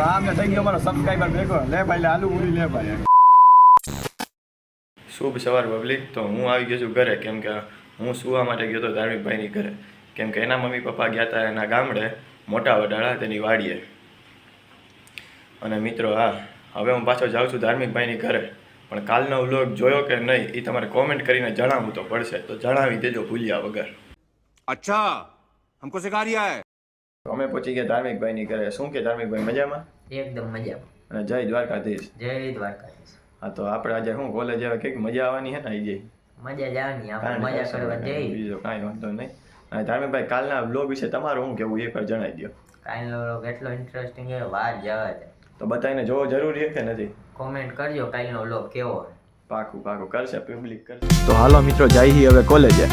તો આમને થઈ ગયો મારો સબસ્ક્રાઇબર ભેગો લે ભાઈ આલુ પૂરી લે ભાઈ. શુભ સવાર પબ્લિક. તો હું આવી ગયો છું ઘરે, કેમ કે હું સુવા માટે ગયો હતો ધાર્મિકભાઈની ઘરે, કેમ કે એના મમ્મી પપ્પા ગયા હતા એના ગામડે મોટા વડાળા તેની વાડીએ. અને મિત્રો હવે હું પાછો જાઉં છું ધાર્મિકભાઈની ઘરે, પણ કાલનો વ્લોગ જોયો કે નહીં એ તમારે કોમેન્ટ કરીને જણાવવું તો પડશે, તો જણાવી દેજો ભૂલ્યા વગર. અચ્છા, हमको सिखा रिया है. અમે પહોંચી ગયા ધાર્મિકભાઈની ઘરે. શું કે ધાર્મિકભાઈ મજામાં? એકદમ મજામાં. અને જય દ્વારકાધીશ. જય દ્વારકાધીશ. હા, તો આપણે આજે શું કોલેજ આવે કંઈક મજા આવવાની હે ને આવી જાય? મજા જ આવવાની, આપણે મજા કરવા જઈએ. બીજો કાંઈ વાંધો નહીં. અને ધાર્મિકભાઈ કાલના વ્લોગ વિશે તમારું શું કહેવું એ પણ જણાવી દો. કાલનો વ્લોગ એટલો ઇન્ટરેસ્ટિંગ છે, વાત જવા દે. તો બધાને જોવો જરૂરી છે કે નથી? કોમેન્ટ કરજો કાલનો વ્લોગ કેવો હોય. પાકું કરશે, પબ્લિક કરશે. તો હાલો મિત્રો, જઈએ હવે કોલેજે.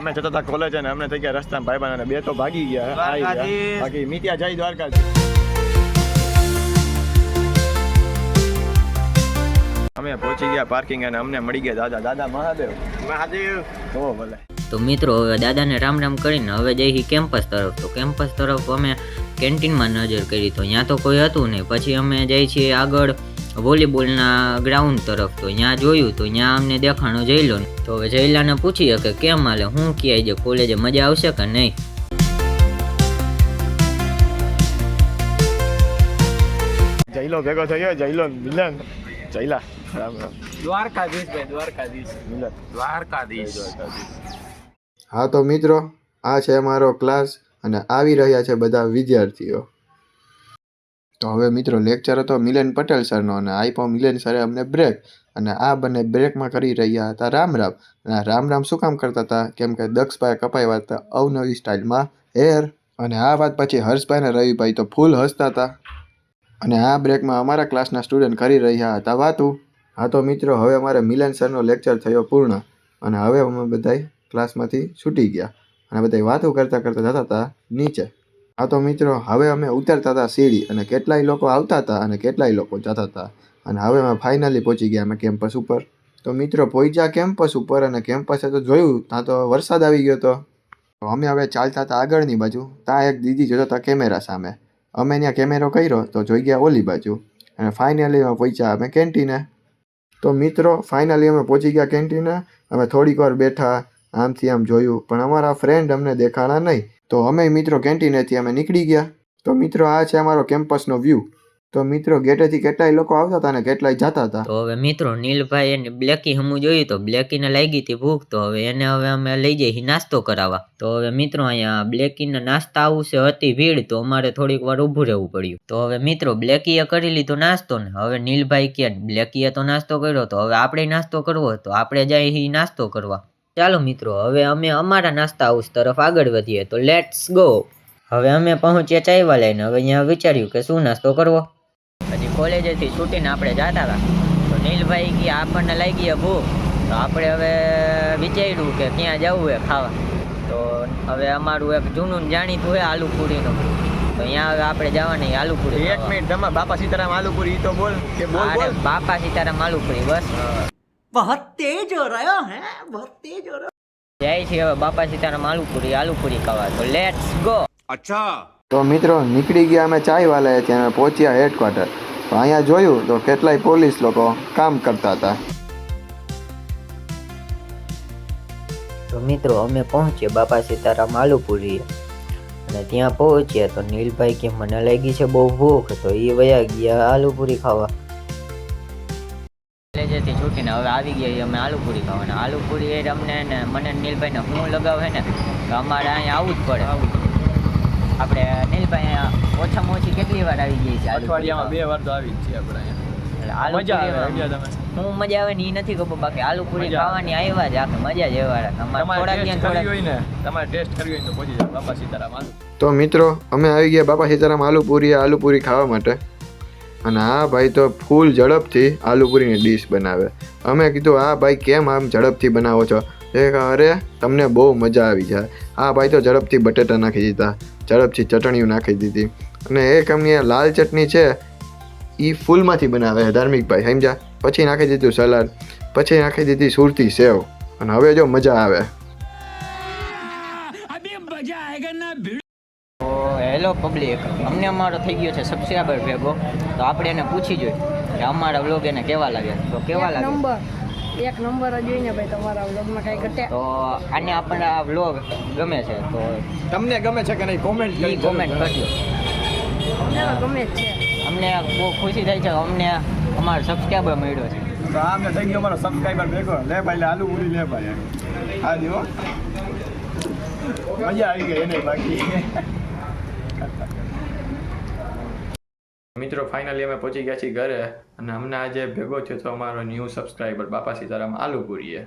અમે જતા હતા કોલેજ અને અમને થઈ ગયા રસ્તામાં ભાઈબંધ અને બે તો ભાગી ગયા. બાકી મિત્યા જય દ્વારકાધીશ. અમે પહોંચી ગયા પાર્કિંગ અને અમને મળી ગયા દાદા મહાદેવ. તો ભલે. તો મિત્રો હવે દાદાને રામ રામ કરીને હવે જઈ કેમ્પસ તરફ. તો કેમ્પસ તરફ અમે કેન્ટીનમાં નજર કરી તો ત્યાં તો કોઈ હતું નહીં. પછી અમે જઈ છીએ આગળ વોલીબોલના ગ્રાઉન્ડ તરફ. તો ત્યાં જોયું તો ત્યાં અમને દેખાણો જઈલો. તો હવે જઈલાને પૂછીએ કે કેમ હાલે, હું ક્યાંય જે કોલેજે મજા આવશે કે નહીં. જયલો ભેગો થયો, જયલો મિલન. જયલા રામ રામ. દ્વારકાધીશ ભાઈ, દ્વારકાધીશ. મિલન દ્વારકાધીશ. હા તો મિત્રો, આ છે અમારો ક્લાસ અને આવી રહ્યા છે બધા વિદ્યાર્થીઓ. તો હવે મિત્રો લેક્ચર હતો મિલન પટેલ સરનો અને આપ્યો મિલન સરે અમને બ્રેક. અને આ બંને બ્રેકમાં કરી રહ્યા હતા રામ રામ. અને રામ રામ શું કામ કરતા હતા? કેમ કે દક્ષભાઈ કપાવ્યા હતા અવનવી સ્ટાઇલમાં હેર. અને આ વાત પછી હર્ષભાઈ અને રવિભાઈ તો ફૂલ હસતા હતા. અને આ બ્રેકમાં અમારા ક્લાસના સ્ટુડન્ટ કરી રહ્યા હતા વાતું. હા તો મિત્રો, હવે અમારે મિલન સરનો લેક્ચર થયો પૂર્ણ અને હવે અમે બધાય ક્લાસમાંથી છૂટી ગયા અને બધા વાતો કરતાં જતા હતા નીચે. હા તો મિત્રો, હવે અમે ઉતરતા હતા સીડી અને કેટલાય લોકો આવતા હતા અને કેટલાય લોકો જતા હતા. અને હવે અમે ફાઇનલી પહોંચી ગયા અમે કેમ્પસ ઉપર. તો મિત્રો પહોંચ્યા કેમ્પસ ઉપર અને કેમ્પસે તો જોયું ત્યાં તો વરસાદ આવી ગયો હતો. તો અમે હવે ચાલતા હતા આગળની બાજુ. ત્યાં એક દીદી જોતા હતા કેમેરા સામે. અમે ત્યાં કેમેરો કર્યો તો જોઈ ગયા ઓલી બાજુ. અને ફાઇનલી અમે પહોંચ્યા અમે કેન્ટીને. તો મિત્રો ફાઇનલી અમે પહોંચી ગયા કેન્ટીને. અમે થોડીક વાર બેઠા, આમથી આમ જોયું, પણ અમારા ફ્રેન્ડ અમને દેખાણા નહીં. તો અમે મિત્રો કેન્ટીનેથી અમે નીકળી ગયા. તો મિત્રો આ છે અમારો કેમ્પસનો વ્યૂ. તો મિત્રો ગેટેથી કેટલાય લોકો આવતા હતા અને કેટલાય જતા હતા. તો હવે મિત્રો નીલભાઈ એને બ્લેકી હમું જોયું તો બ્લેકીને લાગી હતી ભૂખ. તો હવે એને હવે અમે લઈ જઈએ નાસ્તો કરાવવા. તો હવે મિત્રો અહીંયા બ્લેકીને નાસ્તા આવું છે હતી ભીડ, તો અમારે થોડીક વાર ઊભું રહેવું પડ્યું. તો હવે મિત્રો બ્લેકીએ કરી લીધો નાસ્તો ને હવે નીલભાઈ કે બ્લેકીએ તો નાસ્તો કર્યો, તો હવે આપણે નાસ્તો કરવો, તો આપણે જઈએ નાસ્તો કરવા. ચાલો મિત્રો, હવે અમે અમારા નાસ્તા હાઉસ તરફ આગળ વધીએ. તો લેટ્સ ગો. હવે અમે પહોંચ્યા ચાયવા લઈને. હવે અહીંયા વિચાર્યું કે શું નાસ્તો કરવો. પછી કોલેજેથી છૂટીને આપણે જતા હતા તો નીલભાઈ કે આપણને લાગી ગયા ભૂખ. તો આપણે હવે વિચાર્યું કે ક્યાં જવું હોય ખાવા. તો હવે અમારું એક જૂનું જાણીતું હોય આલુપુરીનું, તો અહીંયા હવે આપણે જવાની આલુપુરી. એક મિનિટ, તમે બાપા સીતારામ આલુપુરી તો બોલ કે બોલ. બાપા સીતારામ આલુપુરી બસ. बहुत तेज हो रहा है, बहुत तेज हो रहा. જાય છે હવે બાપા સીતારામ આલુપુરી ખાવા. તો લેટ્સ ગો. અચ્છા. તો મિત્રો નીકળી ગયા અમે ચાયવાલાએ. ત્યાં અમે પહોંચ્યા હેડક્વાર્ટર. તો અહીંયા જોયું તો કેટલાય પોલીસ લોકો કામ કરતા હતા. તો મિત્રો અમે પહોંચ્યા બાપા સીતારામ આલુપુરી અને ત્યાં પહોંચ્યા તો નીલભાઈ કે મને લાગી છે બહુ ભૂખ. તો એ વયા ગયા આલુપુરી ખાવા. કોલેજેથી છૂટીને હવે આવી ગયા અમે આલુપુરી ખાવાના. આલુપુરી એ અમને ને મને નીલભાઈને હું લગાવે ને તો અમારે અહીંયા આવવું જ પડે. આપણે નીલભાઈ ઓછામાં ઓછી કેટલી વાર આવી ગઈ છે? અઠવાડિયામાં 2 વાર તો આવી જ છે આપણે અહીંયા. હું મજા આવે ને એ નથી ખબર, બાકી આલુપુરી ખાવાની આવ્યા જ આખે મજા જ એવા. તમારે ટેસ્ટ કરવી હોય તો પહોંચી જાવ બાપા સીતારામ આલુ. તો મિત્રો અમે આવી ગયા બાપા સીતારામ આલુપુરી ખાવા માટે. અને આ ભાઈ તો ફૂલ ઝડપથી આલુપુરીની ડીશ બનાવે. અમે કીધું આ ભાઈ કેમ આમ ઝડપથી બનાવો છો? અરે તમને બહુ મજા આવી જાય. આ ભાઈ તો ઝડપથી બટેટા નાખી દીધા, ઝડપથી ચટણીઓ નાખી દીધી અને એક અમને લાલ ચટણી છે એ ફૂલમાંથી બનાવે છે ધાર્મિકભાઈ, સમજ્યા? પછી નાખી દીધું સલાડ, પછી નાખી દીધી સુરતી સેવ, અને હવે જો મજા આવે. તો હેલો પબ્લિક, અમને અમારો થઈ ગયો છે સબસ્ક્રાઈબર ભેગો, તો આપણે એને પૂછી જોઈએ કે અમારા વ્લોગ એને કેવા લાગે. તો કેવા લાગે? એક નંબર જ જોઈને ભાઈ તમારા વ્લોગમાં કઈ ઘટે. તો આને આપણને આ વ્લોગ ગમે છે તો તમને ગમે છે કે નહીં કોમેન્ટ કરી કોમેન્ટ કરજો. અમને તો ગમે જ છે. અમને બહુ ખુશી થાય છે કે અમને અમારો સબસ્ક્રાઈબર મળ્યો છે. તો આમને થઈ ગયો અમારો સબસ્ક્રાઈબર ભેગો. લે ભાઈ લે આલુ પૂરી લે ભાઈ. હા જો મજા આવી ગઈ એને બાકી. મિત્રો ફાઇનલી અમે પહોંચી ગયા છીએ ઘરે, અને અમને આજે ભેગો થયો તો અમારો ન્યૂ સબસ્ક્રાઈબર બાપા સીતારામ આલુપુરીએ.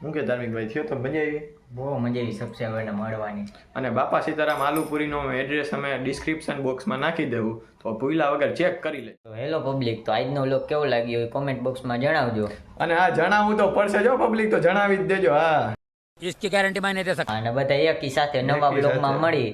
હું કે ધાર્મિકભાઈ થયો તો મજા આવી? બહુ મજા આવી સબસ્ક્રાઈબરને મળવાની. અને બાપા સીતારામ આલુપુરીનો એડ્રેસ અમે ડિસ્ક્રિપ્શન બોક્સમાં નાખી દેવું, તો ભૂલા વગર ચેક કરી લે. તો હેલો પબ્લિક, તો આજનો વ્લોગ કેવો લાગ્યો એ કોમેન્ટ બોક્સમાં જણાવજો. અને આ જણાવવું તો પડશે જો પબ્લિક, તો જણાવી જ દેજો. હા, इसकी गारंटी मैं नहीं दे सकता. અને બધા એકી સાથે નવા વ્લોગમાં મળી